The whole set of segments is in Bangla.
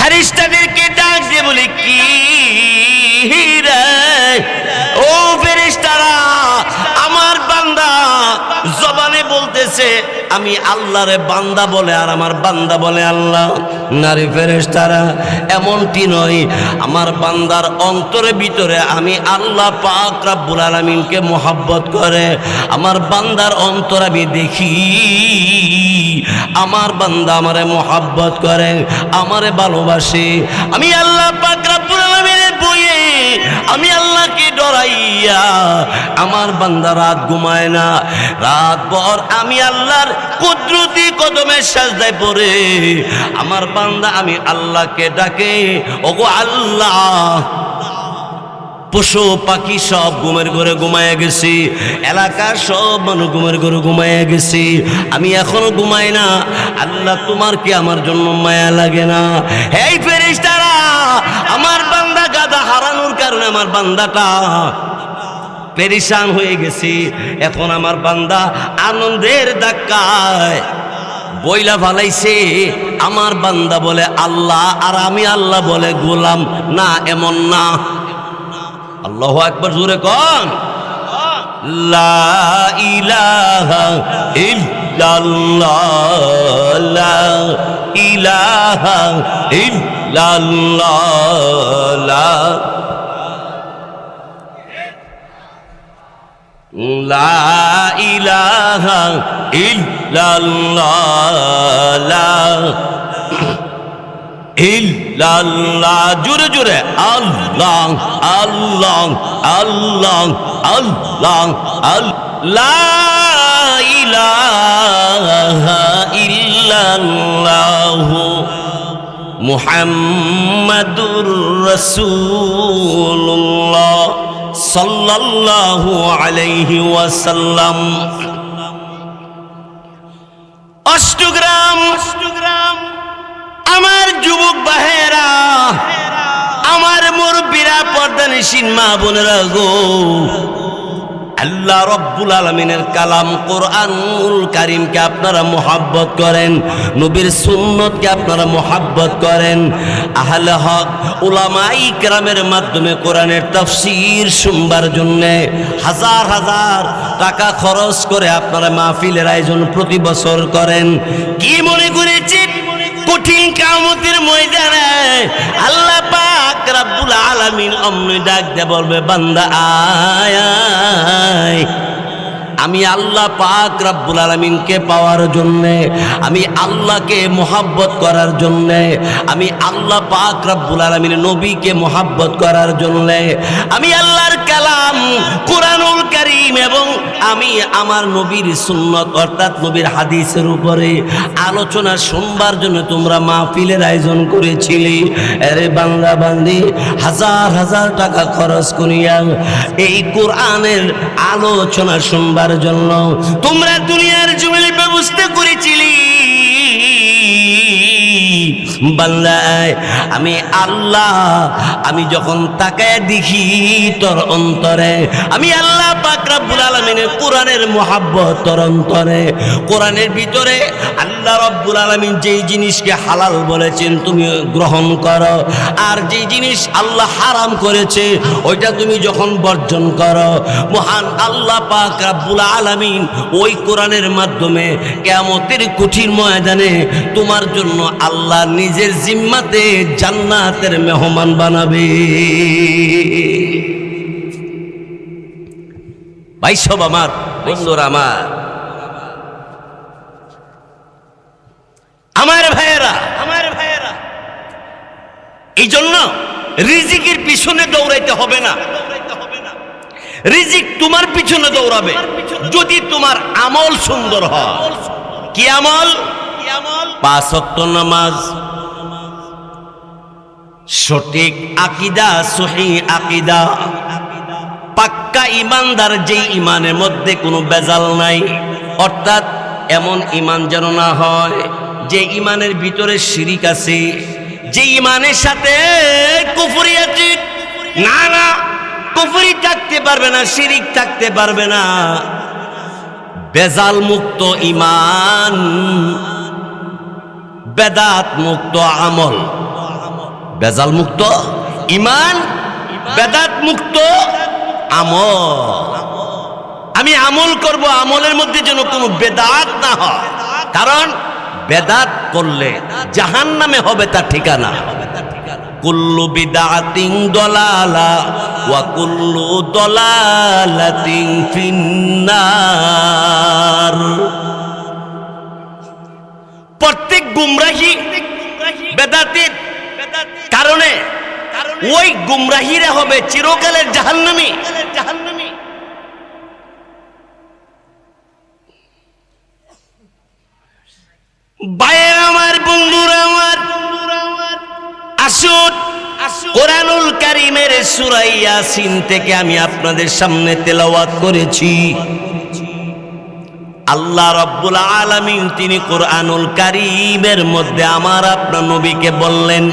ফেরেশতাদেরকে ডাক দিয়ে বলে, কি রে ও ফেরেশতারা, আমার বান্দা জবানে বলতেছে আমি আল্লাহরে বান্দা বলে, আর আমার বান্দা বলে আল্লাহ। নারী ফেরেশতারা, এমনটি নয়, আমার বান্দার অন্তরের ভিতরে আমি আল্লাহ পাক রব্বুল আলামিনকে মোহাব্বত করে। আমার বান্দার অন্তর আমি দেখি, আমার বান্দা আমারে মোহাব্বত করে, আমারে ভালোবাসে। আমি আল্লাহ পাক রব্বুল আলামিনের বইয়ে আমি আল্লাহকে ডরাইয়া আমার বান্দা রাত ঘুমায় না, রাত ভর আমি আল্লাহর কুদরতি কদমে সাজদায় পড়ে আমার বান্দা আমি আল্লাহকে ডাকে, ওগো আল্লাহ। পশু পাখি সব ঘুমের ঘরে ঘুমায় গেছি, এলাকার সব মানুষ ঘুমের ঘরে ঘুমায় গেছি, আমি এখনো ঘুমাই না। আল্লাহ, তোমার কি আমার জন্য মায়া লাগে না? এই ফেরেশতারা, আমার বান্দা গাদা হারানোর কারণে আমার বান্দাটা পেরেশান হয়ে গেছি। এখন আমার বান্দা আনন্দের ধাক্কায় বইলা ফালাইছে আমার বান্দা বলে আল্লাহ, আর আমি আল্লাহ বলে গোলাম। না, এমন না। আল্লাহু আকবার, জোরে কোন লা ইলাহা ইল্লাল্লাহ, লা ইলাহা ইল্লাল্লাহ, লা ইলাহা ইল্লাল্লাহ, ইল্লাল্লাহ। জোরে জোরে আল্লাহ আল্লাহ আল্লাহ আল্লাহ লা ইলাহা ইল্লাল্লাহ মুহাম্মাদুর রাসূলুল্লাহ সাল্লাল্লাহু আলাইহি ওয়াসাল্লাম। অষ্টগ্রাম আমার যুবক ভাইয়েরা, আমার মুরব্বীরা, পর্দানিশীন মা বোনেরা গো, আল্লাহ রব্বুল আলামিনের কালাম কোরআনুল কারীমকে আপনারা মুহাব্বত করেন, নবীর সুন্নতকে আপনারা মুহাব্বত করেন। আহলে হক উলামায়ে কেরামের মাধ্যমে কোরআনের তাফসীর শুনবার জন্য হাজার হাজার টাকা খরচ করে আপনারা মাহফিলের আয়োজন প্রতি বছর করেন। কি মনে করেছেন কঠিন কিয়ামতের ময়দানে আল্লাহ পাক রব্বুল আলামিন অমনি ডাক দিয়ে বলবে, বান্দা আয় আয়। আমি আল্লাহ পাক রব্বুল আলামিনকে পাওয়ার জন্য, আমি আল্লাহকে মোহাব্বত করার জন্য, আমি আল্লাহ পাক রব্বুল আলামিনের নবীকে মোহাব্বত করার জন্য, আমি আল্লাহর কালাম কোরআনুল কারীম এবং আমি আমার নবীর সুন্নত অর্থাৎ নবীর হাদিসের উপরে আলোচনা শুনবার জন্য তোমরা মাহফিলের আয়োজন করেছিলি। আরে বান্দা বান্দি, হাজার হাজার টাকা খরচ করিয়া এই কোরআনের আলোচনা শুনবার জন্য তোমরা দুনিয়ার জমিনে ব্যবস্থা করেছিলি। বান্দা আমি আল্লাহ, আমি যখন তাকায় দেখি তোর অন্তরে আমি আল্লাহ পাক রব্বুল আলামিনের কোরআনের মুহাব্বত তোর অন্তরে, কোরআনের ভিতরে আল্লাহ রব্বুল আলামিন যেই জিনিসকে হালাল বলেছেন তুমি গ্রহণ করো, আর যেই জিনিস আল্লাহ হারাম করেছে ওইটা তুমি যখন বর্জন করো, মহান আল্লাহ পাক রব্বুল আলামিন ওই কোরআনের মাধ্যমে কিয়ামতের কঠিন ময়দানে তোমার জন্য আল্লাহ নিজের জিম্মাতে জান্নাতের মেহমান বানাবে। ভাই সব আমার বন্ধুরা, আমার ভাইয়েরা, এই জন্য রিজিকের পিছনে দৌড়াইতে হবে না, রিজিক তোমার পিছনে দৌড়াবে যদি তোমার আমল সুন্দর হয়। কি আমল? 5 ওয়াক্ত নামাজ, সঠিক আকীদা, সহিহ আকীদা, পাক্কা ঈমানদার, যেই ঈমানের মধ্যে কোনো বেজাল নাই, অর্থাৎ এমন ঈমান যেন না হয় যে ঈমানের ভিতরে শিরিক আছে, যে ঈমানের সাথে কুফরি আছে। না না, কুফরি থাকতে পারবে না, শিরিক থাকতে পারবে না। বেজাল মুক্ত ঈমান, বেদাত মুক্ত আমল, বেজাল মুক্ত ঈমান, বেদাত মুক্ত আমল। আমি আমল করব, আমলের মধ্যে যেন কোনো বেদাত না হয়, কারণ বেদাত করলে জাহান্নামে হবে তার ঠিকানা। কুল্লু বিদআতিন দালালা ওয়া কুল্লু দালালাতিন ফিন্নার। প্রত্যেক গুমরাহি বেদাতের কারণে ওই গুমরাহিরা হবে চিরকালের জাহান্নামী। ভাইয়ের আমার, বন্ধুরা আমার, আসুন কোরআনুল কারীমের সূরা ইয়াসিন থেকে আমি আপনাদের সামনে তেলাওয়াত করেছি। আল্লাহ রাব্বুল আলামিন তিনি কোরআনুল কারীমের মধ্যে আমার আপনার নবীকে বললেন,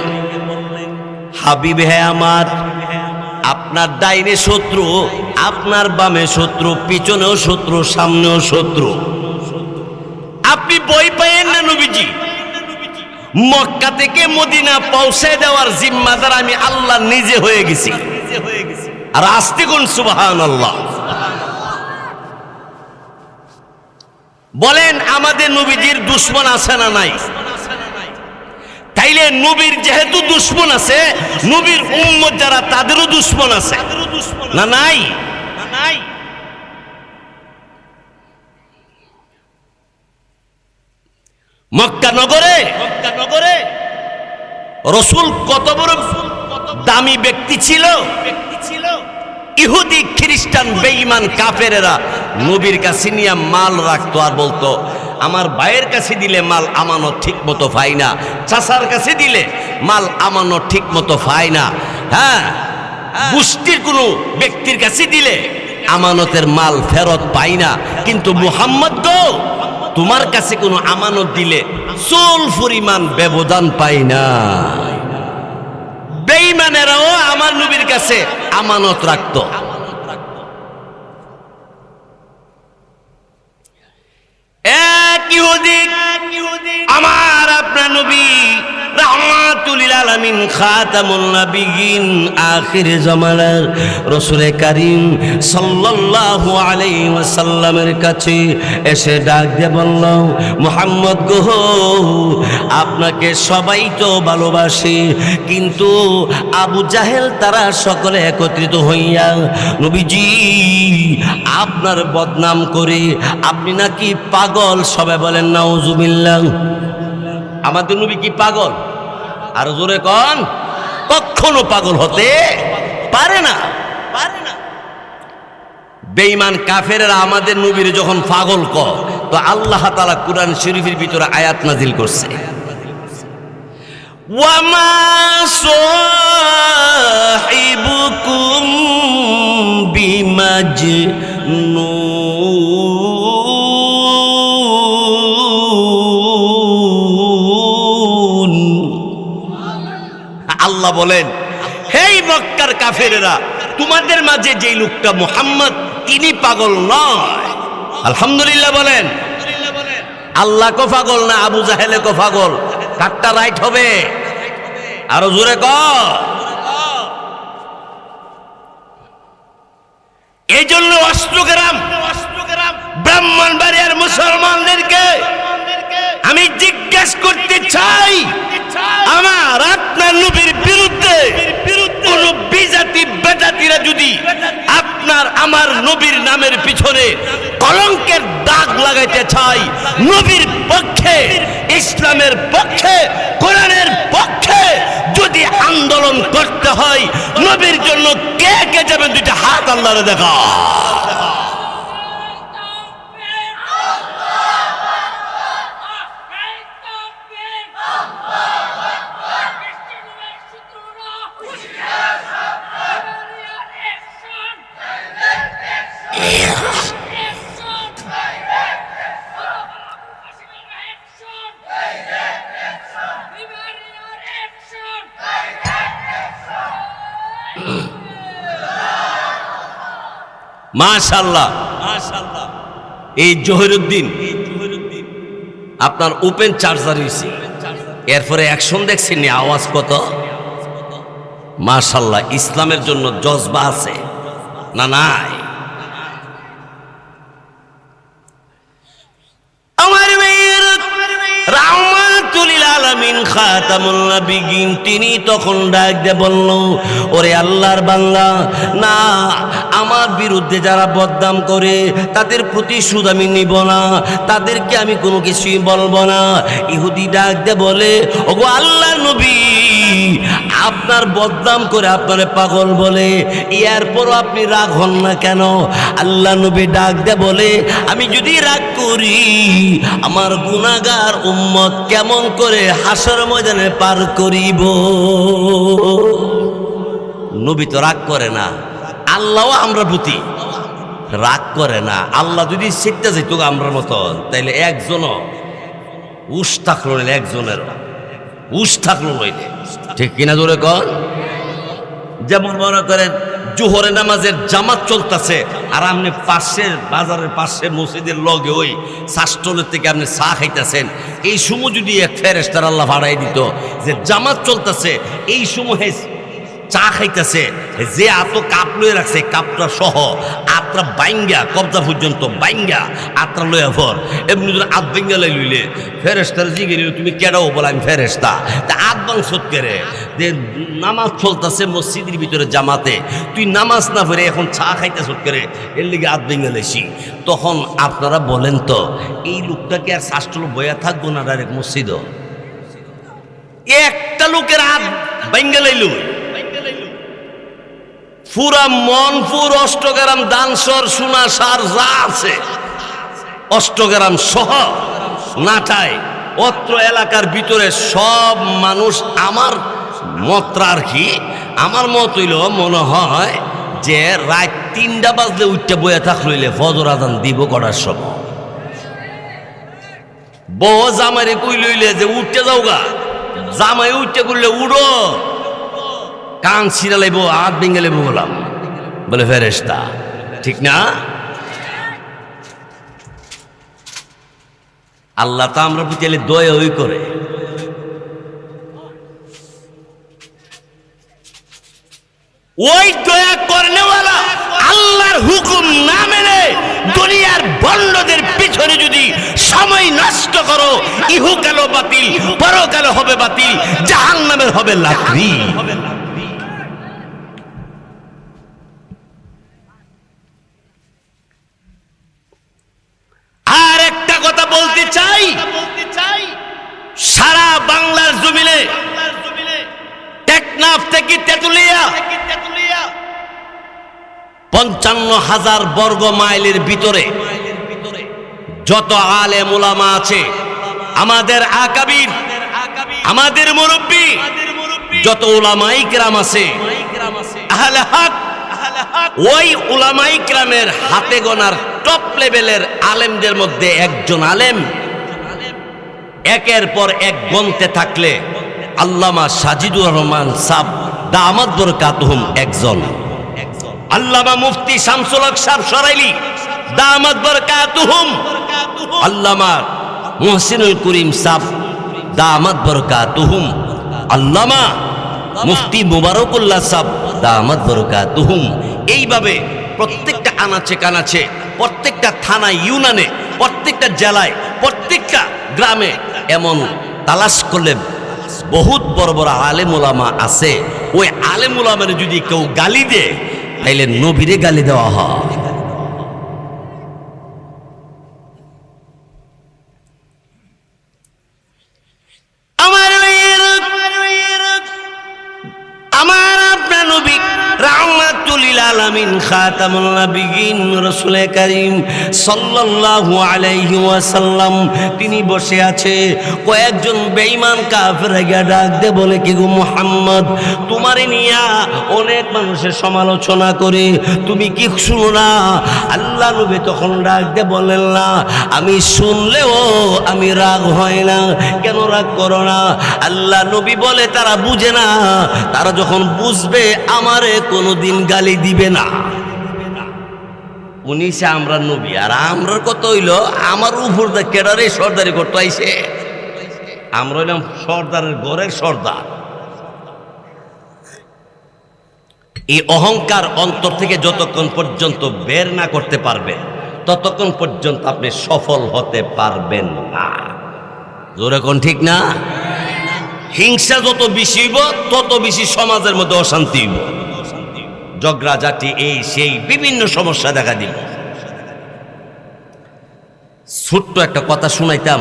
হাবিব হে আমার, আপনার ডাইনে শত্রু, আপনার বামে শত্রু, পিছনেও শত্রু, সামনেও শত্রু। আপনি ভয় পাইয়েন না নবীজি। মক্কা থেকে মদিনা পৌঁছে দেওয়ার জিম্মাদার আমি আল্লাহ নিজে হয়ে গেছি। আর আস্তে কোন সুবহানাল্লাহ বলেন। আমাদের নবীজির দুশমন আছে না নাই? তাইলে নবীর যেহেতু দুশমন আছে, নবীর উম্মত যারা তাদেরও দুশমন আছে না নাই? মক্কা নগরে রাসূল কত বড় দামি ব্যক্তি ছিল। ইহুদি খ্রিস্টান বেঈমান কাফেরেরা নবীর কাছে নিয়ে মাল রাখতো আর বলতো, আমার ভাইয়ের কাছে দিলে মাল আমানত ঠিক মতো পাই না, চাচার কাছে দিলে মাল আমানত ঠিক মতো পাই না, হ্যাঁ গোষ্ঠীর কোনো ব্যক্তির কাছে দিলে আমানতের মাল ফেরত পাই না। কিন্তু মুহাম্মদ গো, তোমার কাছে কোনো আমানত দিলে চুল পরিমাণ ব্যবধান পাই না। বেঈমানেরাও আমার নবীর কাছে আমানত রাখতো। এক ইহুদি আমার আপনার নবী রাহমাতুল লিল আলামিন, খাতামুন নবিয়্যিন, আখির জামানার রাসূল কারীম সাল্লাল্লাহু আলাইহি ওয়াসাল্লামের কাছে এসে ডাক দিয়ে বলল, মুহাম্মদ গো, আপনাকে সবাই তো ভালোবাসে, কিন্তু আবু জাহেল তারা সকলে একত্রিত হইয়া নবীজি আপনার বদনাম করে আপনি নাকি পাগল। সবাই বলেন নাউজুবিল্লাহ। আমাদের নবী কি পাগল? আর জোরে কোন, কখনো পাগল হতে পারে না। বেঈমান কাফেররা আমাদের নবীর যখন পাগল কয়, তো আল্লাহ তাআলা কুরআন শরীফের ভিতরে আয়াত নাজিল করছে, ওয়ামা সাহিবুকুম বিমাজনুন। আল্লাহ বলেন, হেই মক্কার কাফেরেরা, তোমাদের মাঝে যে লোকটা মুহাম্মদ, তিনি পাগল নয়। আলহামদুলিল্লাহ বলেন। আল্লাহ কো পাগল না আবু জাহেলে কো পাগল? কাটটা রাইট হবে? আরো জোরে কর। এই জন্য অষ্টগ্রাম ব্রাহ্মণবাড়িয়ার মুসলমানদেরকে আমি জিজ্ঞেস করতে চাই, আমার আপনার নবীর বিরুদ্ধে কোন বিজাতি বেদাতিরা যদি আপনার আমার নবীর নামের পিছনে কলঙ্কের দাগ লাগাইতে চাই, নবীর পক্ষে, ইসলামের পক্ষে, কোরআনের পক্ষে যদি আন্দোলন করতে হয়, নবীর জন্য কে কে যাবে? দুইটা হাত আল্লাহরে দেখা। মাশাআল্লাহ, এই জহিরুদ্দিন আপনার ওপেন চার্জার হয়েছে, এরপরে অ্যাকশন দেখছেন, আওয়াজ কত মাশাআল্লাহ, ইসলামের জন্য জজবা আছে না নাই? আমার ভাইয়ের, রাহমাতুল লিল আলামিন খাতামুন নবিয়্যিন তিনি তখন ডাক দিয়ে বলল, ওরে আল্লাহর বান্দা, না, আমার বিরুদ্ধে যারা বদনাম করে তাদের প্রতিশোধ আমি নিব না, তাদেরকে আমি কোনো কিছুই বলবো না। ইহুদি ডাক দিয়ে বলে, ওগো আল্লাহর নবী, আপনার বদনাম করে আপনারে পাগল বলে, এরপরও আপনি রাগ হন না কেন? আল্লাহ নবী ডাক দিয়ে বলে, আমি যদি রাগ করি আমার গুনাহগার উম্মত কেমন করে হাসর ময়দানে পার করিব? নবী তো রাগ করে না, আল্লাহও আমরা প্রতি রাগ করে না। আল্লাহ যদি শিখতে যেত আমরার মতন, তাইলে একজনও উস থাকলো না, একজনেরও উস থাকলো নইলে, ঠিক কিনা জোরে কর? যেমন মনে করেন জোহরের নামাজের জামাত চলতেছে, আর আপনি পাশের বাজারের পাশে মসজিদের লগে ওই শাস্ত্রের থেকে আপনি চা খাইতেছেন, এই সময় যদি এক ফেরেশতার আল্লাহ ভাড়াই দিত যে জামাত চলতেছে, এই সময় চা খাইতেছে, যে এত কাপ লয়ে রাখছে কাপটা সহ আত্রা বাইঙ্গা কবজা পর্যন্ত বাইঙ্গা আত্রা লয়ে ভর, এমনি যদি আত বাইঙ্গা লাই লইলে ফেরেশতার জিগির তুমি কেডাও বলে আমি ফেরেশতা, তা আত বাংসত করে যে নামাজ চলতেছে মসজিদের ভিতরে জামাতে, তুই নামাজ না পড়ে এখন চা খাইতে সত করে এর লিগে আত বাইঙ্গা লাইছি। তখন আপনারা বলেন তো, এই লোকটাকে আর শাস্ত্র বইয়া থাকবো না ডাইরেক্ট মসজিদ? একটা লোকের হাত বাইঙ্গা লাইল, পুরা মনপুর অষ্টগ্রাম দানসর সোনা সার যা আছে অষ্টগ্রাম সহ নাটায় অত্র এলাকার ভিতরে সব মানুষ আমার মতরা আর কি, আমার মত হইল মনে হয় যে রাত 3টা বাজলে উঠতে বইয়া থাকলে ফজর আজান দিব করার সময় বউ জামাইরে কই লইলে যে উঠতে যাও গা, জামাই উঠতে করলে উড়ো, কান ছিঁড়া লাইব, হাত ভেঙে লাইব বললাম, বলে ফেরেশতা, ঠিক না? আল্লাহ তো আমরা প্রতি দয়া ওই করে। ওই দয়া করনেওয়ালা আল্লাহর হুকুম না মেনে দুনিয়ার বন্ডদের পিছনে যদি সময় নষ্ট করো, ইহকালও বাতিল, পরকালও হবে বাতিল, জাহান্নামের হবে লাকড়ি। আর একটা কথা বলতে চাই, সারা বাংলার জমিনে টেকনাফ থেকে তেতুলিয়া 55,000 বর্গ মাইলের ভিতরে যত আলেম উলামা আছে, আমাদের আকাবির, আমাদের মুরব্বী, যত উলামায়ে কেরাম আছে, আহলে হক, ওই উলামায়ে কেরামের হাতে গোনার টপ লেভেলের আলেমদের মধ্যে একজন আলেম একের পর এক গন্তে থাকলে আল্লামা সাজিদুর রহমান সাহেব দামাত বরকাতুহুম একজন, আল্লামা মুফতি শামসুল হক সাহেব সরাইলি দামাত বরকাতুহুম, আল্লামা মুহসিনুল করিম সাহেব দামাত বরকাতুহুম, আল্লামা মুফতি মুবারকুল্লাহ সাহেব দামাত বরকাতুহুম। এইভাবে প্রত্যেকটা আনাচে কানাচে, প্রত্যেকটা থানা ইউনিয়নে, প্রত্যেকটা জেলায়, প্রত্যেকটা গ্রামে এমন তালাশ করলে বহুত বড় বড় আলেম উলামা আছে। ওই আলেম উলামারে যদি কেউ গালি দেয় তাইলে নবীরে গালি দেওয়া হয়। আমার আপনার নবী রাহমাতুল লিল আলামিন খাতামুন নবিয়্যিন রাসূল কারীম সাল্লাল্লাহু আলাইহি ওয়াসাল্লাম তিনি বসে আছে, কয়েকজন বেঈমান কাফের গিয়ে ডাক দে বলে, কি গো মুহাম্মদ, তোমারে নিয়া অনেক মানুষের সমালোচনা করে, তুমি কি শুনো না? আল্লাহ নবী তখন ডাক দে বলেন, না, আমি শুনলেও আমি রাগ হয় না। কেন রাগ করো না? আল্লাহ নবী বলে, তারা বুঝে না, তারা যখন বুঝবে আমারে কোনোদিন গালি দিবে না। উনিশে আমরা নবী, আর আমরার কত হইল, আমার উপর দা কেডারে সর্দারি করতে আইছে, আমরা হইলাম সর্দারের ঘরের সর্দার। এই অহংকার অন্তর থেকে যতক্ষণ পর্যন্ত বের না করতে পারবে ততক্ষণ পর্যন্ত আপনি সফল হতে পারবেন না। জোরে কোন ঠিক না? হিংসা যত বেশি হইব তত বেশি সমাজের মধ্যে অশান্তি হইব, ঝগড়াঝাটি এই সেই বিভিন্ন সমস্যা দেখা দিল। ছোট্ট একটা কথা শুনাইতাম।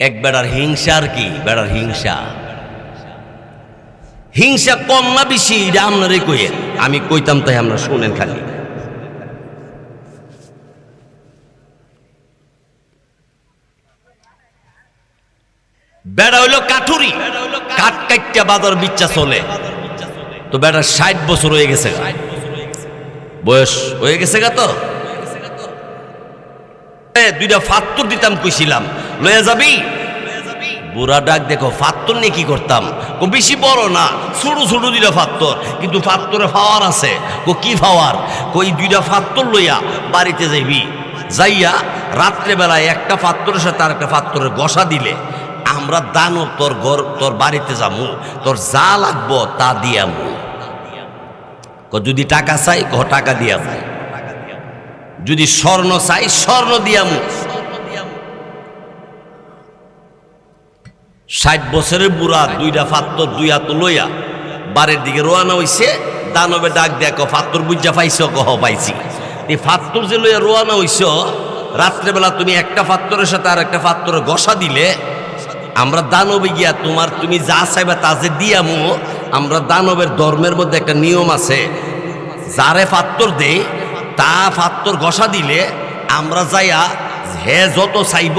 এক বেড়ার হিংসা, আর কি বেড়ার হিংসা, হিংসা কম না বেশি এটা আপনারই কইেন, আমি কইতাম তাই আমরা শুনেন খালি। বেড়া হইল কাঠুরি, কাঠ কাইটা বাজার বিচ্ছা চলে। তো বেড়ার 60 বছর হয়ে গেছে, বয়স হয়ে গেছে গা। তো দুইটা ফাত্তর দিতাম, কইছিলাম লয়ে যাবি। বুড়া ডাক দেখো, ফাত্তর নিয়ে কি করতাম? ও বেশি বড় না, ছোট ছোট দুইটা ফাত্তর, কিন্তু ফাত্তরে পাওয়ার আছে। ও কি পাওয়ার? কই দুইটা ফাত্তর লইয়া বাড়িতে যাইবি, যাইয়া রাত্রেবেলায় একটা ফাত্তরের সাথে আর একটা ফাত্তরের গসা দিলে আমরা দানব তোর বাড়িতে যাবো, তোর যা লাগবো তা দিয়ামু। যদি টাকা চাই ক টাকা দিয়ামু, যদি স্বর্ণ চাই স্বর্ণ দিয়ামু। 60 বছরের বুড়া দুইটা ফাত্তর দুই হাত লইয়া বাড়ির দিকে রোয়ানা হইছে। দানবে ডাক দেখো, ফাত্তর বুঝা পাইছ? কহ পাইছি। এই ফাত্তর যে লইয়া রোয়ানা হইছ, রাত্রেবেলা তুমি একটা ফাত্তরের সাথে আর একটা ফাত্তরের গসা দিলে আমরা দানবে গিয়া তুমি যা চাইবা তা যে দিয়ামু। আমরা দানবের ধর্মের মধ্যে একটা নিয়ম আছে, যারে ফাত্তর দে তা ফাত্তর গসা দিলে আমরা যাইয়া হে যত চাইব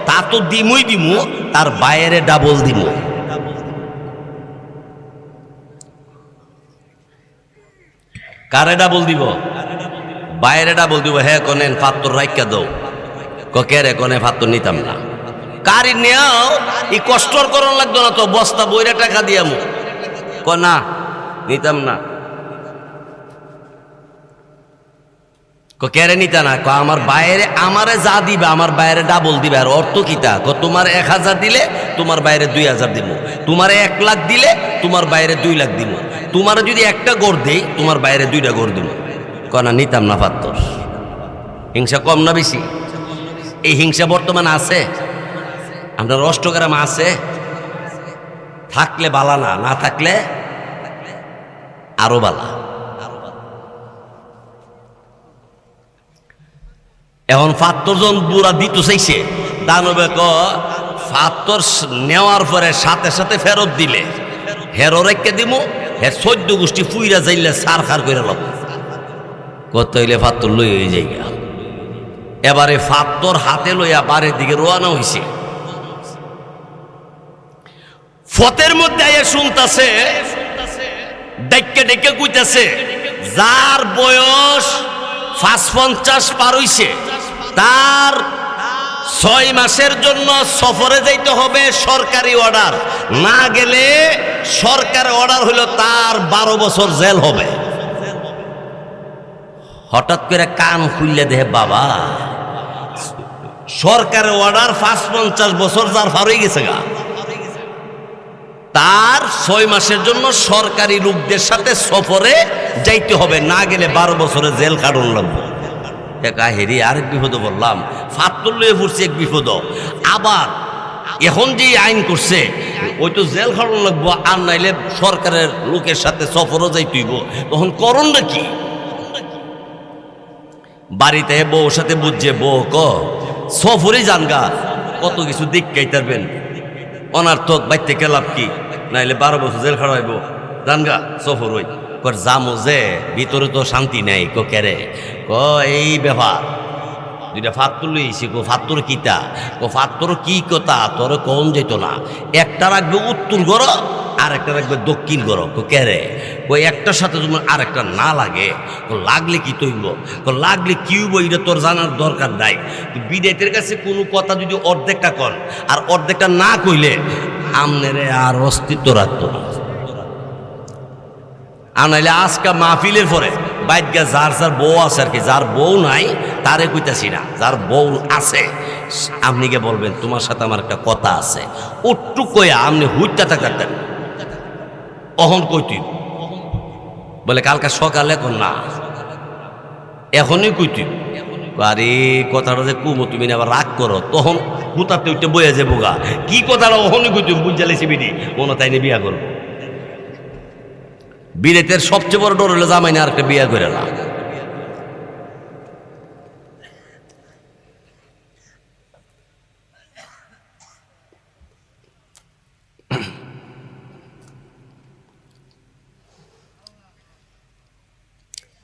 তা তো দিমুই দিমু, তার বাইরে ডাবল দিমু। কারে ডাবল দিব? বাইরে ডাবল দিব। হ্যাঁ কনেন ফাত্তর রাইকা দাও। কে রে? কনে ফাত্তর নিতাম না। কারি নেও, এই কষ্টর করণ লাগতো না তো, বস্তা বইরা টাকা দিয়ামু। না নিতাম না। কেড়ে নিতা না? আমার বাইরে আমারে যা দিবে আমার বাইরে ডাবল দিবে। আর অর্থ কিতা? তোমার 1000 দিলে তোমার বাইরে 2000 দিব, তোমার 1 লাখ দিলে তোমার বাইরে 2 লাখ দিব, তোমার যদি একটা গড় দেই তোমার বাইরে 2টা গড় দিব। না নিতাম না ফাত্তর। হিংসা কম না বেশি? এই হিংসা বর্তমানে আছে, আপনার অষ্টগ্রাম আছে। থাকলে বালা না, না থাকলে আরো বালা। এখন ফাত্তর জন বুড়া দিত চাইছে, দানবে ফাত্তর নেওয়ার পরে সাথে সাথে ফেরত দিলে হেরো রেখে দিমু, হের 14 গোষ্ঠী ফুইরা যাইলে সার খার করে লব। কত হইলে ফাত্তর লই হয়ে যাই। এবারে ফাত্তর হাতে লইয়া বাড়ির দিকে রোয়ানা হইছে। ফতের মধ্যে আইয়া শুনতাছে, ডেকে ডেকে কইতাছে, যার বয়স 55 পার হইছে তার 6 মাসের জন্য সফরে যাইতে হবে, সরকারি অর্ডার। না গেলে সরকারি অর্ডার হইল তার 12 বছর জেল হবে। হঠাৎ করে কান খুললে দেখে, বাবা সরকারের অর্ডার 55 বছর যার পার হয়ে গেছে গা, তার 6 মাসের জন্য সরকারি লোকদের সাথে সফরে যাইতে হবে, না গেলে 12 বছরের জেল কাটন লাগবে। হেরি আরেক বিপদ বললাম, ফাত্তর লয়ে পড়ছে এক বিপদ। আবার এখন যে আইন করছে ওই তো জেল খাটন লাগবো, আর নাইলে সরকারের লোকের সাথে সফরও যাইতে হইব। তখন করণ নাকি? বাড়িতে বউর সাথে বুঝছে, বউ সফরে যানগা, কত কিছু দিক খাইতারবেন, অনার্থক বাইতে গেলাম কি, নাইলে 12 বছর জেল খাড়াইব, জানগা সফর হই। জামো যে ভিতরে তো শান্তি নেই। কেরে? এই ব্যাপার, দুইটা ফাত্তর লইছি। ফাত্তর কিতা? ফাত্তর কি কথা তোর কম যেত না। একটা রাখবে উত্তর গড়, আর একটা রাখবে দক্ষিণ গড়। কেরে? একটার সাথে তোমার আর একটা না লাগে। লাগলে কি তৈব? লাগলে কি হইব এটা তোর জানার দরকার নাই। বিদেতের কাছে কোনো কথা যদি অর্ধেকটা কন আর অর্ধেকটা না কইলে আমনেরে আর অস্তিত্ব রাখতো না। আর নাইলে আজকা মাহফিলের পরে বাইদগা যার যার বউ আছে আর কি, যার বউ নাই তারে কইতাছি না, যার বউ আছে আপনি কে বলবেন তোমার সাথে আমার একটা কথা আছে, ওট্টু কইয়া আপনি হুইটা থাকতেন অহন কইতি বলে কালকে সকালে কোন না এখনই কইতি আরে কথাটা যে কুমো তুমি আবার রাগ করো, তখন হুতাতে উঠতে বয়ে যাবো গা, কি কথাটা ওহনই কইতি বুঝালেছি বিডি মনে তাই নিয়ে বিয়া করবো। বিরেতের সবচেয়ে বড় ডর হলো জামাই না আর একটা বিয়া করে না।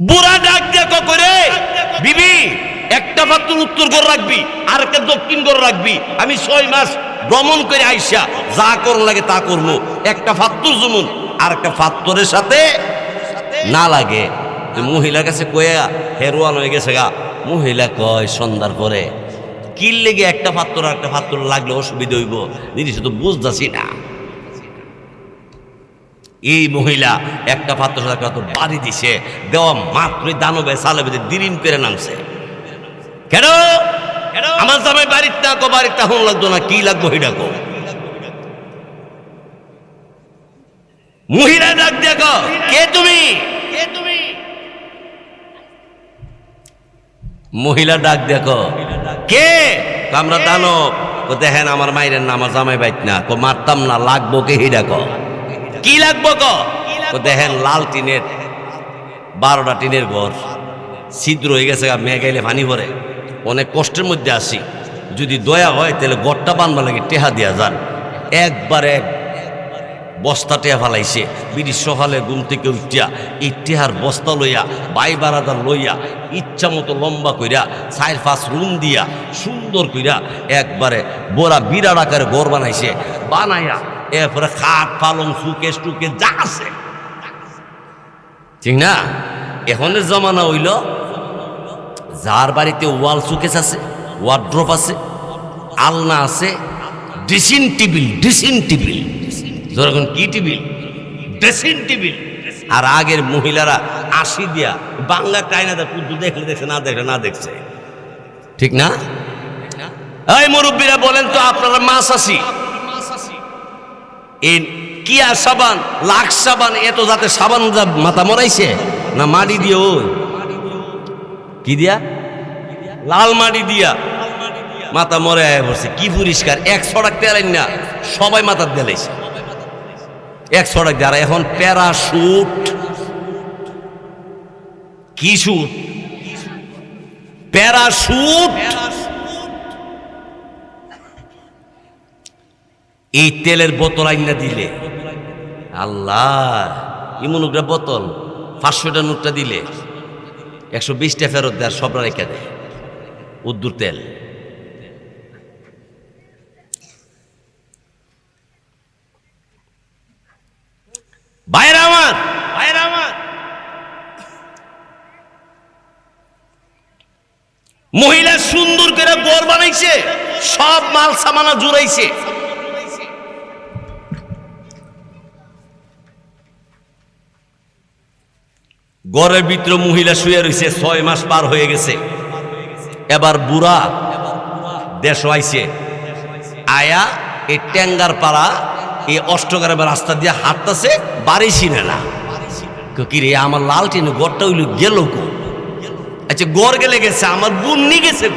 বুড়া ডাক দেখো করে বিবি একটা পাত্র উত্তর করে রাখবি আর একটা দক্ষিণ করে রাখবি, আমি 6 মাস ভ্রমণ করে আইসা যা করুন লাগে তা করবো, একটা ফাত্তর জমুন আর একটা ফাত্তরের সাথে না লাগে। মহিলার কাছে কয়া হেরোয়ান হয়ে গেছে গা, মহিলা কয় সন্ধ্যার পরে কি লেগে একটা ফাত্তর আর একটা ফাত্তর লাগলে অসুবিধা হইব, জিনিস তো বুঝতেছি না। এই মহিলা একটা পাত্র বাড়ি দিছে, দেওয়া মাত্রই দানবে সালেবে দিরিম করে নামছে। কেন আমার জামাই বাড়ির থাকো, বাড়ির তখন লাগতো না, কি লাগবো এটা কো। মহিলা ডাক দেখো কে তুমি, মহিলা ডাক দেখো কে, আমরা দানব। দেখেন আমার মায়ের নাম আমার জামাই বাইত না, মারতাম না, লাগবো কে হিডা কো, কি লাগবো ক। দেখেন লাল টিনের 12টা টিনের ঘর, ছিদ্র হয়ে গেছে, মেয়ে গাইলে পানি ভরে, অনেক কষ্টের মধ্যে আসি, যদি দয়া হয় তাহলে গড়টা বানবা লাগে টেহা দিয়া যান। একবার এক বস্তা টেহা ফালাইছে, বিড়ির সকালে ঘুম থেকে উঠিয়া এই টেহার বস্তা লইয়া বাই বারাদার লইয়া ইচ্ছা মতো লম্বা কইরা 4-5 রুম দিয়া সুন্দর কইরা একবারে বড়া বিরাট আকারে ঘর বানাইছে, বানাইয়া এরপরে খাট পালং সুকেশ টুকে যা আছে, ঠিক না। এখনের জমানা হইল যার বাড়িতে ওয়াল সুকেশ আছে, ওয়ার্ড্রপ আছে, আলনা আছে, ড্রেসিং টেবিল যখন কি টেবিল, ড্রেসিং টেবিল। আর আগের মহিলারা 80 দিয়া বাংলা টাইনাদের পুজো দেখলে দেখছে, না দেখলে না দেখছে, ঠিক না। এই মুরব্বীরা বলেন তো আপনারা মাছ আসি এই কিয়া সাবান, লাক্স সাবান, এত যাতে সাবান মাথা মরাইছে না মাটি দিয়ে, ওই কি দিয়া লাল মাটি দিয়া মাথা মরে আয় পড়ছে, কি পরিষ্কার। 100 টাকা তেলেন না, সবাই মাথার দেলাইছে 100 টাকা দিয়ে। এখন প্যারাশুট, কি শুট, প্যারাশুট, এই তেলের বোতল আইনা দিলে আল্লাহ, ইমনুগ্রা বোতল 500টা নোটটা দিলে 120টা ফেরত দেয়, সব রেখে দেয় উদ্দুর তেল। ভাইরা আমার, মহিলা সুন্দর করে ঘর বানাইছে, সব মাল সামানা জুড়াইছে, ঘরের ভিতরে মহিলা শুয়ে রয়েছে, 6 মাস পার হয়ে গেছে। এবার বুড়া দেশ আইছে, আয়া এই ট্যাঙ্গার পাড়া এই অষ্টগ্রামের রাস্তা দিয়ে হাঁটতেছে, বাড়ি চিনে না। কি রে আমার লাল টিনে ঘরটা হইল গেল কো, আচ্ছা ঘর গেলে গেছে, আমার বুন্নি গেছে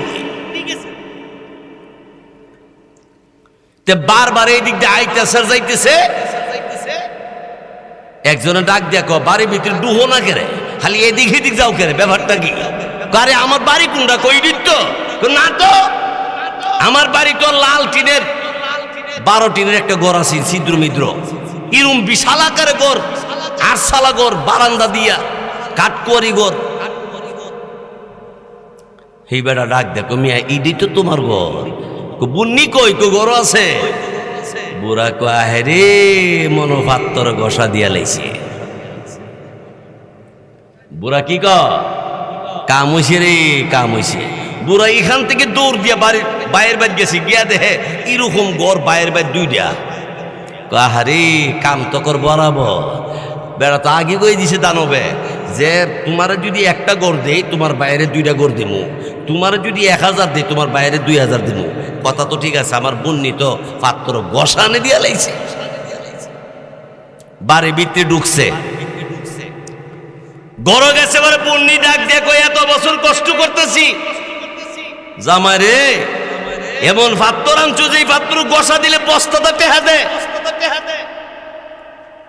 বারবার এই দিক দিয়ে আইতেছে যাইতেছে। একজনে ডাক দেখো বাড়ির ভিতরে ডুহো না কেরে, খালি এদিক এদিক যাও কেরে, ব্যাপারটা কি। আরে আমার বাড়ি কোনটা, কই দিত না তো, আমার বাড়ি তো লাল টিনের 12 টিনের একটা ঘর আছে, ছিদ্র মিদ্র, এরম বিশাল আকারে ঘর, 8 সালা ঘর, বারান্দা দিয়া কাঠকুয়ারি ঘর। এই বেটা ডাক দেখো মিয়া, ইডি তো তোমার ঘর, বুন্নি কই তো ঘর আছে। বুড়া কয় রে মনোভাত্তর ঘষা দিয়া লাইছে। বুড়া কি কাম হইছে রে, কাম হইছে। বুড়া এখান থেকে দৌড় দিয়া বাড়ির বাইরের বাড়ি গেছি, গিয়া দেখে এরকম ঘর বাইরের বাড়ি 2টা। কাহারে কাম তো কর বরাবর, বেড়া তো আগে কই দিছে দানবে, যে তোমার যদি একটা গড় দেই তোমার বাইরে 2টা গড় দিমু, তোমার যদি 1000 দেই তোমার বাইরে 2000 দিমু। কথা তো ঠিক আছে, আমার বন্যি তো পাত্র গসানে দিয়া লাইছে, বাড়ি ভিতরে ঢুকছে, গড় গেছে, এবারে বন্যি ডাক দিয়ে কই এত বছর কষ্ট করতেছি জামাই রে, এমন পাত্র আনছো যে পাত্র গসা দিলে বস্তাটা টেহা দে।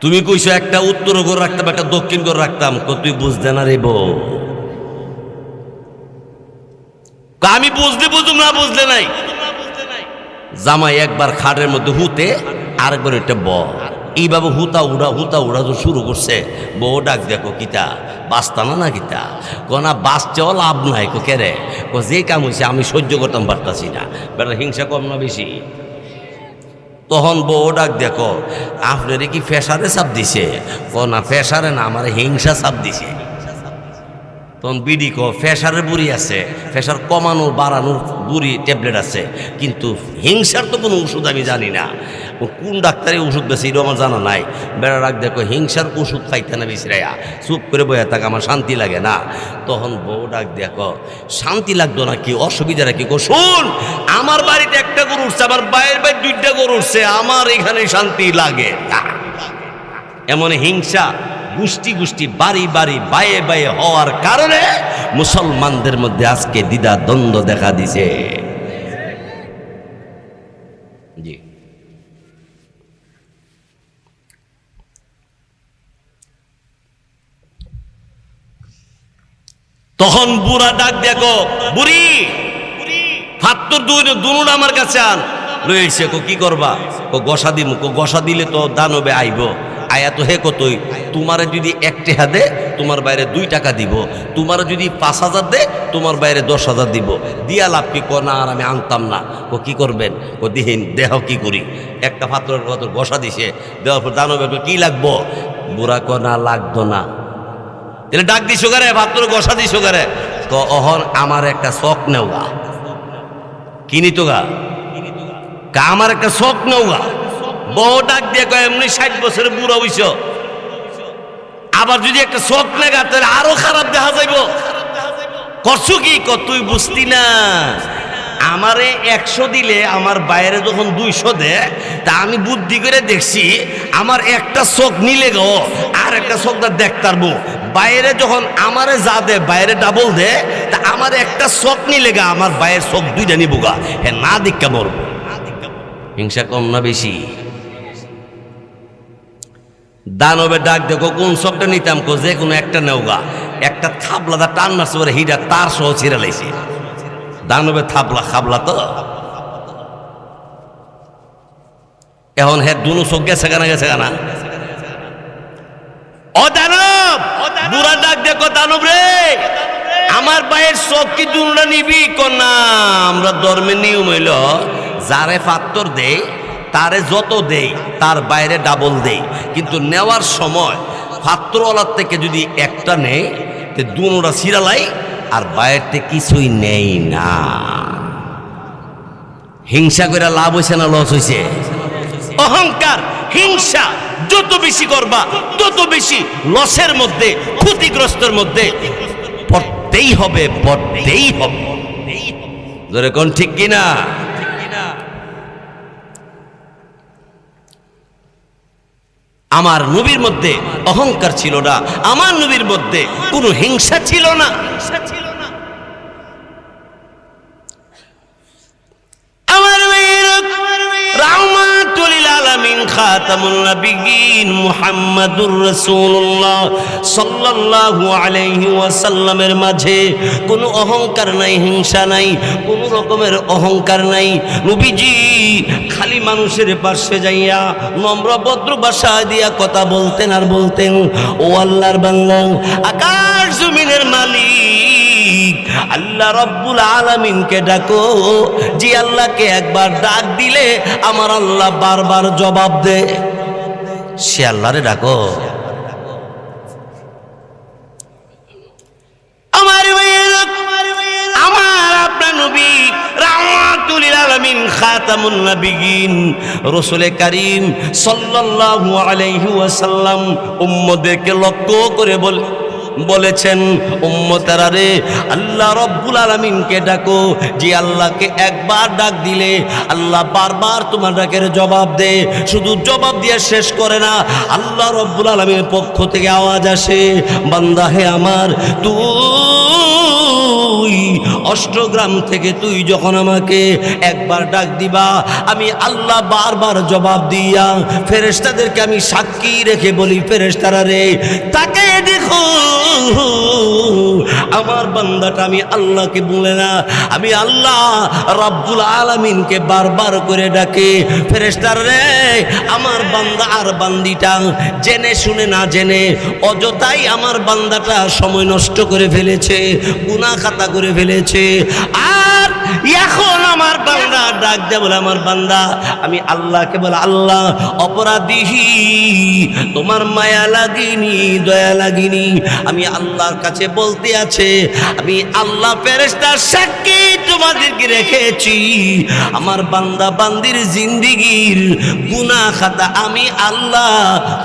তুমি কইছো একটা উত্তর ঘর রাখতাম একটা দক্ষিণ ঘর রাখতাম, তুই বুঝতে না রে বউ। আমি বুঝলে বুঝুম না বুঝলে নাই। জামাই একবার খাটের মধ্যে হুতে আরেকবার একটা এইভাবে হুতা উড়া তো শুরু করছে। বউ ডাক দেখো কিতা বাঁচতানা না কিতা না বাঁচতেও লাভ নাই কেরে যে কাম হয়েছে আমি সহ্য করতাম পারতাছি না, বেটা হিংসা কম না বেশি। তখন বউ ডাক দেখো আপনারে কি ফেসারে চাপ দিছে? না ফেসারে না, আমার হিংসা চাপ দিছে। তখন বিডি ফেসারের বুড়ি আছে, ফেসার কমানোর বাড়ানোর বুড়ি ট্যাবলেট আছে, কিন্তু হিংসার তো কোনো ওষুধ আমি জানি না। কোন ডাক্তারে ওষুধ বেছে এটা আমার জানা নাই। বেড়া ডাক দেখো হিংসার ওষুধ খাইতে না বিছরাইয়া চুপ করে বইয়া থাক, আমার শান্তি লাগে না। তখন বউ ডাক দেখো শান্তি লাগতো না কি অসুবিধাটা কি? শোন, আমার বাড়িতে একটা গরু উঠছে, আমার বাইরের বাড়ি 2টা গরু উঠছে, আমার এখানে শান্তি লাগে না। এমন হিংসা গোষ্ঠী বাড়ি বায়ে হওয়ার কারণে মুসলমানদের মধ্যে আজকে দ্বিধা দ্বন্দ্ব দেখা দিছে। জি, তখন বুড়া ডাক দেখো বুড়ি ফাত্তর দুনুটা আমার কাছে আন রয়েছে। কি করবা? গসা দিমু। গসা দিলে তো দানবে আইব। আয়া তো হে কতই, তোমারে যদি 1 টাকা দে তোমার বাইরে 2 টাকা দিব, তোমার যদি 5000 দে তোমার বাইরে 10,000 দিব। দিয়া লাভ কি? না আর আমি আনতাম না। কি করবেন? দিহিন দেহ কি করি? একটা পাত্রের কত গসা দিছে, দেওয়ার পর দানবে কি লাগবো? বুড়া না লাগতো না। তাহলে ডাক দিছো গারে, পাত্র গসা দিছো গারে। অহন আমার একটা শখ নেওগা, কিনি তো গা আমার একটা শখ নেওগা। বউ ডাক দিয়ে কয় এমনি 60 বছরের বুড়া হইছ, আবার যদি একটা শখ নেগা তাহলে আরো খারাপ দেখা যাইব। করছো কি? তুই বুঝতি না, আমারে 100 দিলে আমার বাইরে যখন 200 দে, তা আমি বুদ্ধি করে দেখছি আমার একটা চোখ নিলে গো আর একটা চোখটা দেখতারবো। বাইরে যখন আমারে যা দে বাইরে ডাবল দে, তা আমার একটা চোখ নিলে গা আমার বাইরের চোখ 2টা নিবো গা। হ্যাঁ না দেখা মরবো। হিংসা কম না বেশি? দানবে ডাক দেখো কোন চোখটা নিতাম? যে কোনো একটা নেওগা। একটা থাবলাদা টান মারছে ওরে হিডা তার সহ ছিঁড়ে লাইছে। দানবে থাবলা খাবলা তো এখন হ্যাঁ দুনো চোখ গেছে গানা গেছে গানা। ও দানব, বুড়া ডাক দেখো দানব রে, আমার ভাইয়ের চোখ কি দুটা নিবি? না, আমরা ধর্মের নিয়ম হইল যারে পাত্তর দেই তারে যত দেই তার বাইরে ডাবল দেই, কিন্তু নেওয়ার সময় পাত্রওয়ালার থেকে যদি একটা নেই দুটা ছিড়ালাই আর বাইরেতে কিছুই নেই না। হিংসা করে লাভ হয়েছে না লস হয়েছে? অহংকার হিংসা যত বেশি করবা তত বেশি লসের মধ্যে ক্ষতিগ্রস্তের মধ্যে পড়তেই হবে। ধরে কোন ঠিক কিনা? আমার নবীর মধ্যে অহংকার ছিল না, আমার নবীর মধ্যে কোনো হিংসা ছিল না। আমার রাহমাতুল লিল আলামিন খাতামুন নবিয়্যিন মুহাম্মাদুর রাসূলুল্লাহ সাল্লাল্লাহু আলাইহি ওয়াসাল্লামের মাঝে কোনো অহংকার নাই, হিংসা নাই, কোনো রকমের অহংকার নাই। নবীজি খালি মানুষের পাশে যাইয়া নম্র ভদ্র ভাষা দিয়া কথা বলতেন আর বলতেন, ও আল্লাহর বান্দা, আকাশ জমিনের মালিক আল্লাহ রব্বুল আলামিনকে ডাকো। যে আল্লাহকে একবার ডাক দিলে আমার আল্লাহ বারবার জবাব দে, সে আল্লাহরে ডাকো। আমার আপনার নবী রাহমাতুল লিল আলামিন খাতামুন নবিয়্যিন রাসূল কারীম সাল্লাল্লাহু আলাইহি ওয়াসাল্লাম উম্মতদেরকে লক্ষ্য করে বলেছেন, উম্মতেরা রে, আল্লাহ রব্বুল আলামিনকে ডাকো। যে আল্লাহকে একবার ডাক দিলে আল্লাহ বারবার তোমার ডাকের জবাব দেয়। শুধু জবাব দিয়ে শেষ করে না, আল্লাহ রব্বুল আলামিনের পক্ষ থেকে আওয়াজ আসে, বান্দা হে আমার, তুই অষ্টগ্রাম থেকে তুই যখন আমাকে একবার ডাক দিবা, আমি আল্লাহ বারবার জবাব দিয়া ফেরেশতাদেরকে আমি সাক্ষী রেখে বলি, ফেরেশতারা রে, তাকে দেখো, আমার বান্দাটা আমি আল্লাহকে বলে না, আমি আল্লাহ রব্বুল আলামিনকে বারবার করে ডাকে। ফেরেশতারা রে, আমার বান্দা আর বান্দিটা জেনে শুনে না জেনে অযথাই আমার বান্দাটা সময় নষ্ট করে ফেলেছে, গুনাহ খাতা করে ফেলেছে। আর এখন আমার বান্দা ডাক দেয় বলে, আমার বান্দা, আমি আল্লাহকে বলে, আল্লাহ অপরাধী, তোমার মায়া লাগিনি, দয়া লাগিনি, আমি আল্লাহর কাছে বলতে আছে, আমি আল্লাহ ফেরেশতার সাক্ষী তোমাদেরকে রেখেছি, আমার বান্দা বান্দির জিন্দিগির গুনাহ খাতা আমি আল্লাহ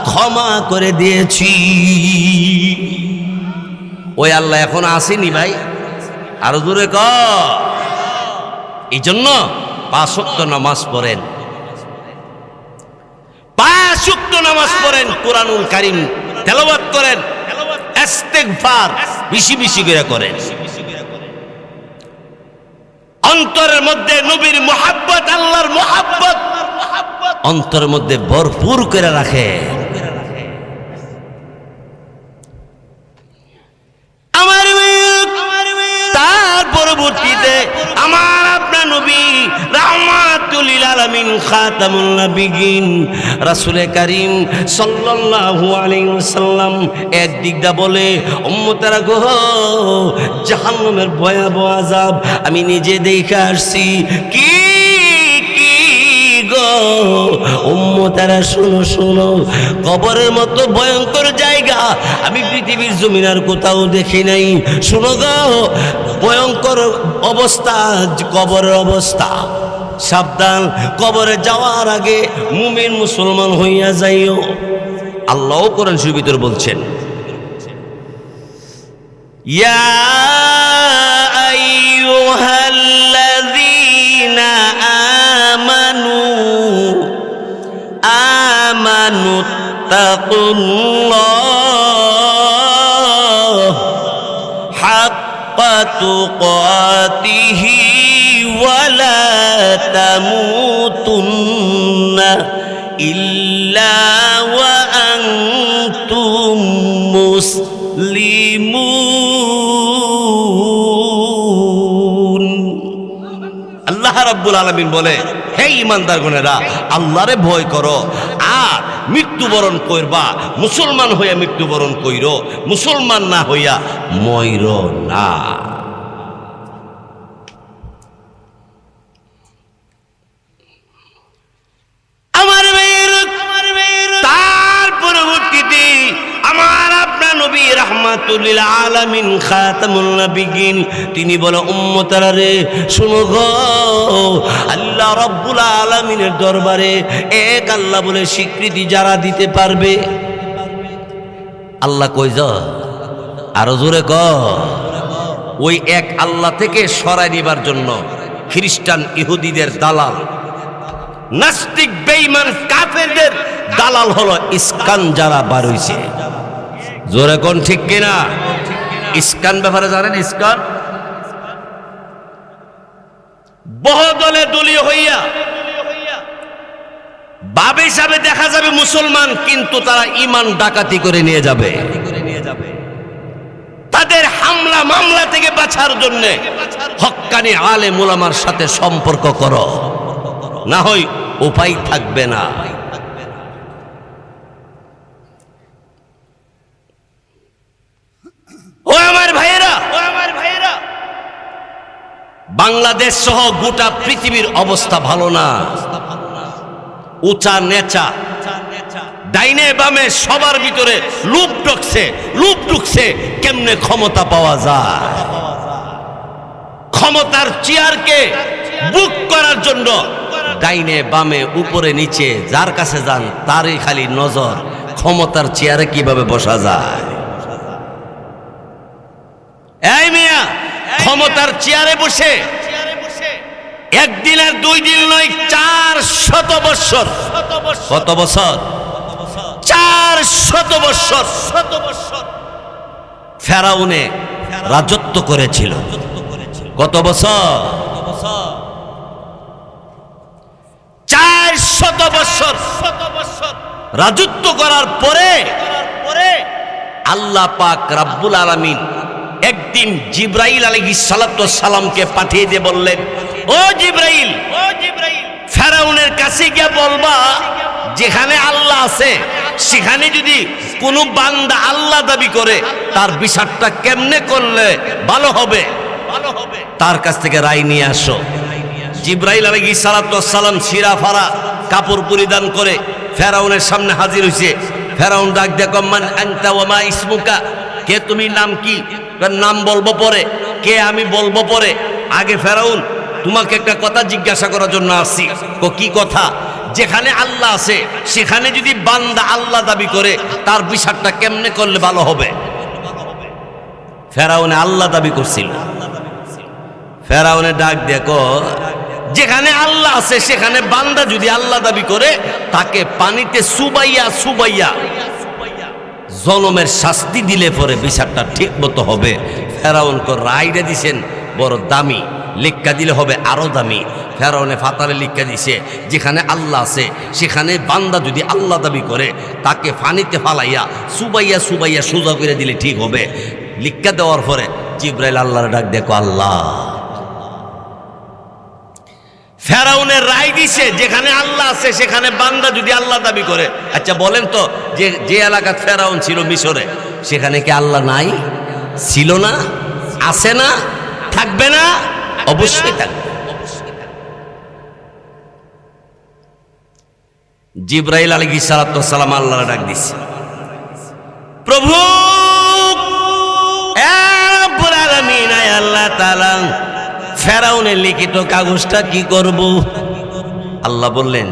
ক্ষমা করে দিয়েছি। ওই আল্লাহ এখন আসেনি ভাই, আরো দূরে ক। এই জন্য 5 ওয়াক্ত নামাজ পড়েন, 5 ওয়াক্ত নামাজ পড়েন, কুরআনুল কারীম তেলাওয়াত করেন, ইস্তিগফার বেশি বেশি করে করেন। অন্তরের মধ্যে নবীর মুহাব্বত, আল্লাহর মুহাব্বত অন্তরের মধ্যে ভরপুর করে রাখে। তার পরবর্তীতে আমার আপনার নবী রাহমাতুল লিল আলামিন খাতামুন নবিয়িন রাসূলে কারীম সাল্লাল্লাহু আলাইহি ওয়াসাল্লাম একদিকটা বলে, উম্মতেরা গো, জাহান্নামের ভয়াবহ আযাব আমি নিজে দেখে আসছি। কি গো উম্মতেরা, শোনো শোনো, কবরের মতো ভয়ঙ্কর জায়গা আমি পৃথিবীর জমিন আর কোথাও দেখি নাই। শোনো গো, ভয়ঙ্কর অবস্থা কবরের অবস্থা, সাবধান, কবরে যাওয়ার আগে মুমিন মুসলমান হইয়া যাইও। আল্লাহ কোরআন শরীফের ভিতরে বলছেন, ইয়া আইয়ুহাল্লাযীনা আমানুত্তাকুল্লাহ হাক্কা তুকাতিহি ওয়া লা তামুতুন্না ইল্লা ওয়া আনতুম মুসলিমুন। আল্লাহ রাব্বুল আলামিন বলে, হে ঈমানদারগণেরা, আল্লাহরে ভয় করো আর মৃত্যুবরণ করবা, মুসলমান হইয়া মৃত্যুবরণ কইর, মুসলমান না হইয়া মইর না। আমার তার পরবর্তীতে আমার আপনার নবী রাহমাতুল লিল আলামিন খাতামুন নবিয়িন তিনি বলে, উম্মতেরা রে, শুনো গো, আল্লাহ রব্বুল আলামিনের দরবারে এক আল্লাহ বলে স্বীকৃতি যারা দিতে পারবে, আল্লাহ কই যা, আরো জোরে ক, ওই এক আল্লাহ থেকে সরাই দিবার জন্য খ্রিস্টান ইহুদিদের দালাল, নাস্তিক বেঈমান কাফেরদের দালাল হলো ইস্কান যারা বার হইছে। জোরে কোন ঠিক কিনা? ইস্কান ব্যাপারে জানেন? ইস্কান বহুদলে দলীয় হইয়া বাবে হিসাবে দেখা যাবে মুসলমান, কিন্তু তারা ঈমান ডাকাতি করে নিয়ে যাবে। তাদের হামলা মামলা থেকে বাঁচার জন্য হক্কানি আলেম উলামার সাথে সম্পর্ক করো, না হয় উপায় থাকবে না। ও আমার ভাইয়েরা, বাংলাদেশ সহ গোটা পৃথিবীর অবস্থা ভালো না। উঁচা নেচা, ডাইনে বামে সবার ভিতরে লুপ ঢুকছে কেমনে ক্ষমতা পাওয়া যায়। ক্ষমতার চেয়ারকে বুক করার জন্য ডাইনে বামে উপরে নিচে যার কাছে যান তারই খালি নজর, ক্ষমতার চেয়ারে কিভাবে বসা যায়। এই মিয়া, ক্ষমতার চেয়ারে বসে একদিন আর 2 দিন নয়, 400 বছর। কত বছর? 400 বছর ফেরাউনে রাজত্ব করেছিল। কত বছর? 400 বছর রাজত্ব করার পরে আল্লাহ পাক রাব্বুল আলামিন একদিন জিবরাইল আলাইহিস সালাতু ওয়াস সালামকে পাঠিয়ে দিয়ে বললেন, ও জিবরাইল, ফেরাউনের কাছে গিয়ে বলবা যেখানে আল্লাহ আছে সেখানে যদি কোনো বান্দা আল্লাহ দাবি করে তার বিচারটা কেমনে করলে ভালো হবে, তার কাছ থেকে রায় নিয়ে আসো। জিবরাইল আলাইহিস সালাতু ওয়াস সালাম শিরা ফারা কাপড় পরিধান করে ফেরাউনের সামনে হাজির হইছে। ফেরাউন ডাক দিয়ে কয়, মান আনতা ওয়া মা ইসমুকা, কে তুমি, নাম কি? নাম বলবো পরে, কে আমি বলবো পরে। আগে ফেরাউন, তোমাকে একটা কথা জিজ্ঞাসা করার জন্য আসছি। কি কথা? যেখানে আল্লাহ আছে সেখানে যদি বান্দা আল্লাহ দাবি করে তার বিচারটা কেমনে করলে ভালো হবে? ফেরাউনে আল্লাহ দাবি করছিল। ফেরাউনে ডাক দেখো, যেখানে আল্লাহ আছে সেখানে বান্দা যদি আল্লাহ দাবি করে তাকে পানিতে সুবাইয়া সুবাইয়া জনমের শাস্তি দিলে পরে বিচারটা ঠিক মতো হবে। ফেরাউনকে রায়টা দিছেন বড় দামি, লিখা দিলে হবে আরো দামি। ফেরাউনে ফাতারে লিখা দিছে যেখানে আল্লাহ আছে সেখানে বান্দা যদি আল্লাহ দাবি করে তাকে পানিতে ফালাইয়া সুবাইয়া সুবাইয়া সোজা করে দিলে ঠিক হবে। লিখা দেওয়ার পরে জিবরাইল আল্লাহর ডাক দেখো, আল্লাহ ফেরাউনের রায় দিছে যেখানে আল্লাহ আছে সেখানে বান্দা যদি আল্লাহ দাবি করে। আচ্ছা বলেন তো, যে এলাকার ফেরাউন ছিল মিশরে, সেখানে কি আল্লাহ নাই? ছিল না? আছে না? থাকবে না? অবশ্যই থাকবে। জিবরাইল আলাইহিস সালাতু ওয়াস সালাম আল্লাহর ডাক দিছে, প্রভু রব্বুল আলামিন, আল্লাহ তাআলা ফেরাউনের লিখিত কাগজটা কি করব? আল্লাহ বললেন,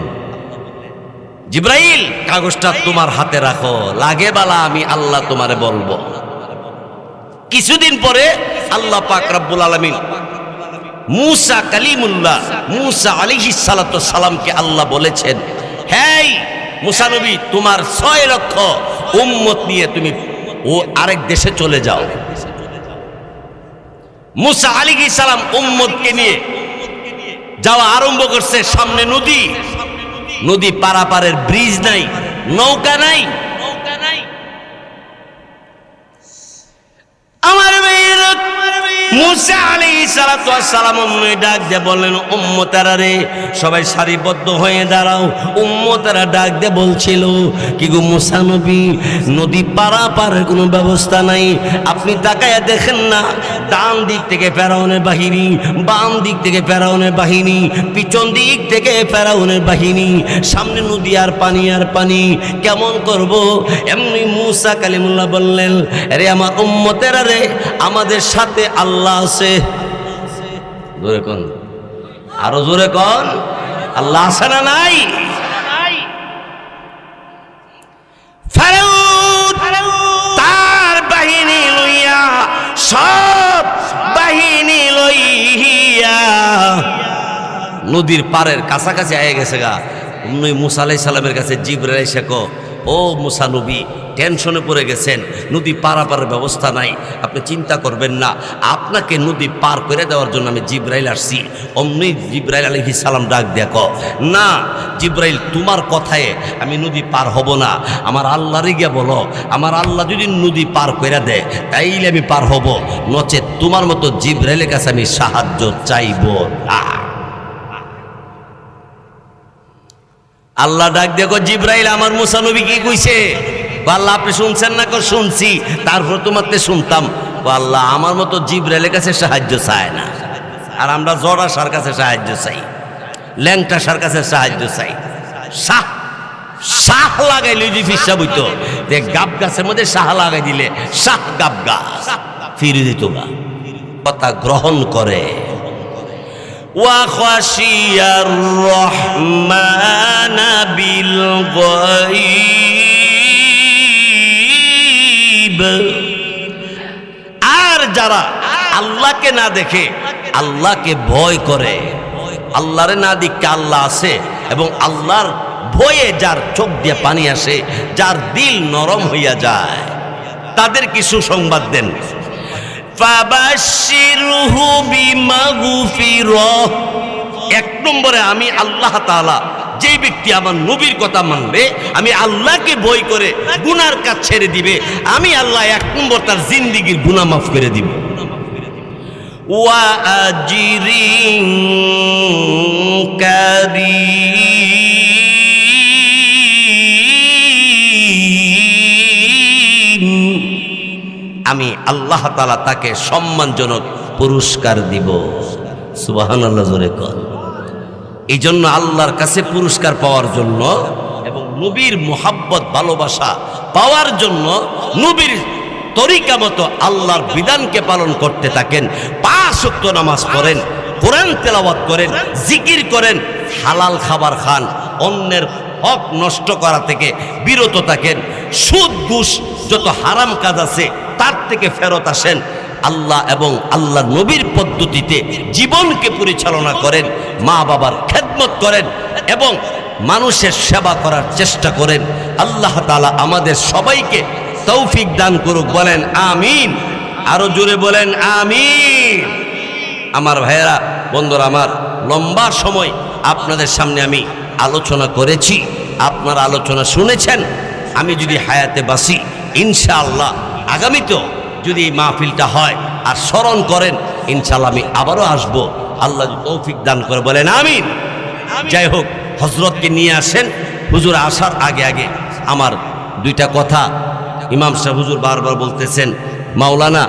জিবরাইল কাগজটা তোমার হাতে রাখো, লাগে বালা আমি আল্লাহ তোমারে বলবো। কিছুদিন পরে আল্লাহ পাক রব্বুল আলামিন মুসা কালিমুল্লাহ মুসা আলাইহিস সালাতু ওয়াস সালামকে আল্লাহ বলেছেন, হেই মুসা নবী, তোমার 6 লক্ষ উম্মত নিয়ে তুমি আরেক দেশে চলে যাও। মুসা আলাইহিস সালাম উম্মতকে নিয়ে যাওয়া আরম্ভ করছে। সামনে নদী, নদী পারাপারের ব্রিজ নাই, নৌকা নাই। আমার ভাইয়েরা, মুসা আলাইহিস সালাতু ওয়াস সালাম ডাক দিয়ে বললেন, উম্মতেরা রে, সবাই সারিবদ্ধ হয়ে দাঁড়াও। উম্মতেরা ডাক দিয়ে বলছিল, কি গো মুসা নবী, নদী পারাপারের কোনো ব্যবস্থা নাই। আপনি তাকায়া দেখেন না, ডান দিক থেকে ফেরাউনের বাহিনী, বাম দিক থেকে ফেরাউনের বাহিনী, পিছন দিক থেকে ফেরাউনের বাহিনী, সামনে নদী আর পানি আর পানি, কেমন করব? এমনি মুসা কালিমুল্লাহ বললেন, আরে আমার উম্মতেরা রে, আমাদের সাথে আল্লাহ আছে। জোরে কোন, আরো জোরে কোন, আল্লাহ আছে না নাই? ফেরাউন তার বাহিনী লইয়া, সব বাহিনী লইয়া নদীর পারের কাছাকাছি আয়ে গেছে গা। মুসা আলাইহিস সালামের কাছে জিবরাইল এসে কয়, ও মুসা নবী, টেনশনে পড়ে গেছেন, নদী পারাপারের ব্যবস্থা নাই, আপনি চিন্তা করবেন না, আপনাকে নদী পার করে দেওয়ার জন্য আমি জিবরাইল আসছি। অমনি জিবরাইল আলাইহিস সালাম ডাক দিয়ে কয়, না জিবরাইল, তোমার কথায় আমি নদী পার হব না, আমার আল্লাহরে গিয়া বলো, আমার আল্লাহ যদি নদী পার করে দেয় তাইলে আমি পার হব, নচেত তোমার মতো জিবরাইলের কাছে আমি সাহায্য চাইব না। আল্লাহ ডাক দেখো, জিবরাইল আমার মুসা নবী কি কইছে? আল্লাহ আপনি শুনছেন না? শুনছি, তারপর তোমাকে শুনতাম। আল্লাহ আমার মতো জিবরাইলের কাছে সাহায্য চায় না, আর আমরা জড়া সার কাছে সাহায্য চাই, ল্যাংটা সার কাছে সাহায্য চাই। শাহ লাগাইলে যে ফিসা বইতো, গাব গাছের মধ্যে শাহ লাগাই দিলে শাহ গাব গাছ ফিরে দিত গা। কথা গ্রহণ করে। وخشي الرحمن بالغيب, আর যারা আল্লাহকে না দেখে আল্লাহকে ভয় করে, আল্লাহরে না দেখে আল্লাহ আছে এবং আল্লাহর ভয়ে যার চোখ দিয়ে পানি আসে, যার দিল নরম হইয়া যায়, তাদের কিছু সংবাদ দেন। ফাবাশশিরহু বিমাগফিরাহ। এক নম্বরে আমি আল্লাহ তাআলা, যেই ব্যক্তি আমার নবীর কথা মানবে, আমি আল্লাহকে ভয় করে গুনার কাজ ছেড়ে দিবে, আমি আল্লাহ এক নম্বর তার জিন্দেগীর গুনাহ মাফ করে দিব। ওয়া আজরিন কারীম। আমি আল্লাহ তাআলা তাকে সম্মানজনক পুরস্কার দিব। সুবহানাল্লাহ, জোরে কর। এই জন্য আল্লাহর কাছে পুরস্কার পাওয়ার জন্য এবং নবীর মোহাব্বত ভালোবাসা পাওয়ার জন্য নবীর তরিকা মতো আল্লাহর বিধানকে পালন করতে থাকেন। 5 ওয়াক্ত নামাজ পড়েন, কোরআন তেলাওয়াত করেন, জিকির করেন, হালাল খাবার খান, অন্যের হক নষ্ট করা থেকে বিরত থাকেন, সুদ ঘুষ যত হারাম কাজ আছে তার থেকে ফেরত আসেন, আল্লাহ এবং আল্লাহ নবীর পদ্ধতিতে জীবনকে পরিচালনা করেন, মা বাবার খেদমত করেন এবং মানুষের সেবা করার চেষ্টা করেন। আল্লাহ তাআলা আমাদের সবাইকে তৌফিক দান করুক, বলেন আমিন। আরো জোরে বলেন আমিন। আমার ভাইয়েরা, বন্ধুরা আমার, লম্বা সময় আপনাদের সামনে আমি আলোচনা করেছি, আপনারা আলোচনা শুনেছেন। আমি যদি হায়াতে বাসি, ইনশাআল্লাহ আগামীতেও যদি এই মাহফিলটা হয় আর স্মরণ করেন, ইনশাআল্লাহ আমি আবারও আসবো। আল্লাহ যদি তৌফিক দান করে, বলেন আমিন। যাই হোক, হযরতকে নিয়ে আসেন। হুজুর আসার আগে আগে আমার 2টা কথা ইমাম সাহেব হুজুর বারবার বলতেছেন, মাওলানা